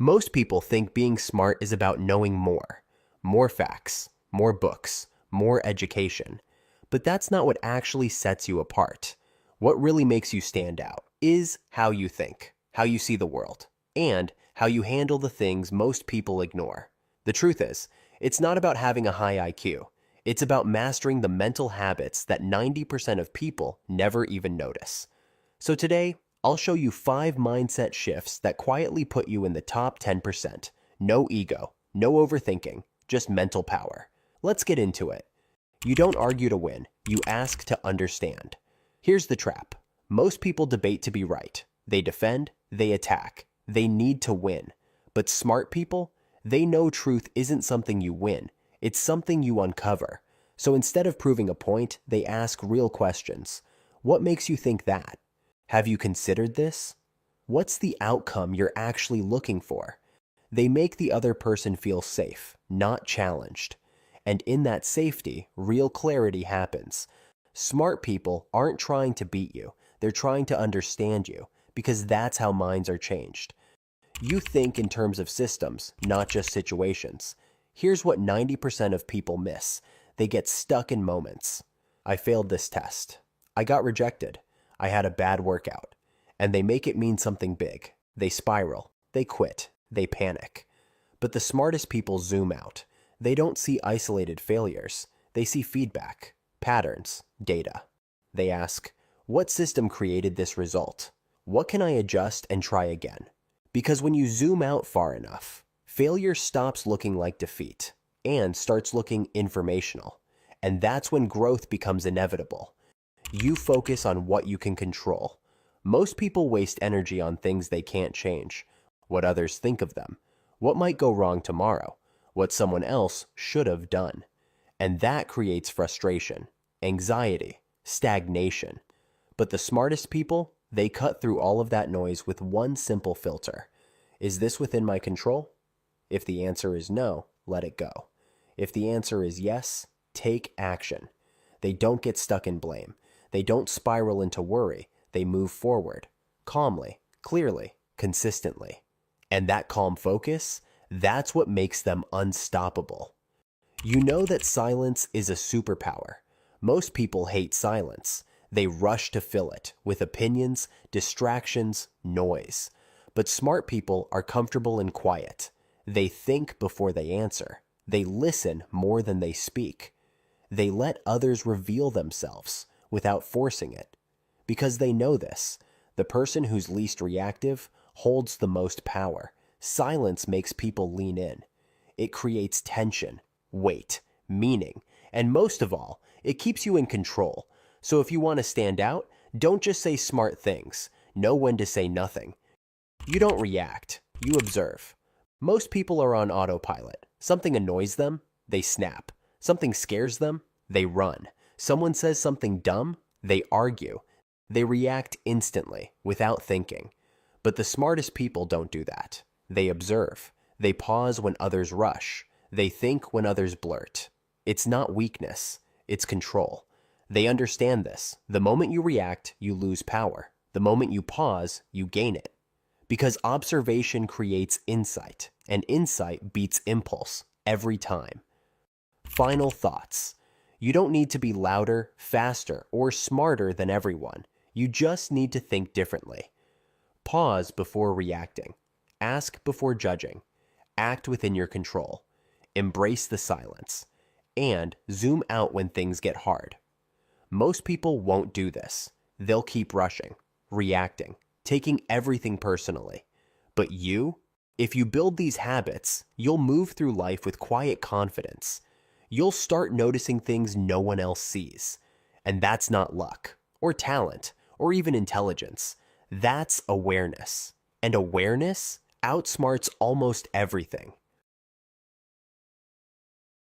Most people think being smart is about knowing more. More facts, more books, more education. But that's not what actually sets you apart. What really makes you stand out is how you think, how you see the world, and how you handle the things most people ignore. The truth is, it's not about having a high IQ. It's about mastering the mental habits that 90% of people never even notice. So today, I'll show you 5 mindset shifts that quietly put you in the top 10%. No ego, no overthinking, just mental power. Let's get into it. You don't argue to win, you ask to understand. Here's the trap. Most people debate to be right. They defend, they attack, they need to win. But smart people, they know truth isn't something you win, it's something you uncover. So instead of proving a point, they ask real questions. What makes you think that? Have you considered this? What's the outcome you're actually looking for? They make the other person feel safe, not challenged. And in that safety, real clarity happens. Smart people aren't trying to beat you, they're trying to understand you, because that's how minds are changed. You think in terms of systems, not just situations. Here's what 90% of people miss. They get stuck in moments. I failed this test. I got rejected. I had a bad workout. And they make it mean something big. They spiral. They quit. They panic. But the smartest people zoom out. They don't see isolated failures. They see feedback, patterns, data. They ask, what system created this result? What can I adjust and try again? Because when you zoom out far enough, failure stops looking like defeat and starts looking informational. And that's when growth becomes inevitable. You focus on what you can control. Most people waste energy on things they can't change. What others think of them. What might go wrong tomorrow. What someone else should have done. And that creates frustration, anxiety, stagnation. But the smartest people, they cut through all of that noise with one simple filter. Is this within my control? If the answer is no, let it go. If the answer is yes, take action. They don't get stuck in blame. They don't spiral into worry. They move forward, calmly, clearly, consistently. And that calm focus, that's what makes them unstoppable. You know that silence is a superpower. Most people hate silence. They rush to fill it with opinions, distractions, noise. But smart people are comfortable in quiet. They think before they answer. They listen more than they speak. They let others reveal themselves without forcing it. Because they know this. The person who's least reactive holds the most power. Silence makes people lean in. It creates tension, weight, meaning, and most of all, it keeps you in control. So if you want to stand out, don't just say smart things. Know when to say nothing. You don't react, you observe. Most people are on autopilot. Something annoys them, they snap. Something scares them, they run. Someone says something dumb, they argue. They react instantly, without thinking. But the smartest people don't do that. They observe. They pause when others rush. They think when others blurt. It's not weakness, it's control. They understand this. The moment you react, you lose power. The moment you pause, you gain it. Because observation creates insight, and insight beats impulse every time. Final thoughts. You don't need to be louder, faster, or smarter than everyone. You just need to think differently. Pause before reacting. Ask before judging. Act within your control. Embrace the silence. And zoom out when things get hard. Most people won't do this. They'll keep rushing, reacting, taking everything personally. But you, if you build these habits, you'll move through life with quiet confidence. You'll start noticing things no one else sees. And that's not luck, or talent, or even intelligence. That's awareness. And awareness outsmarts almost everything.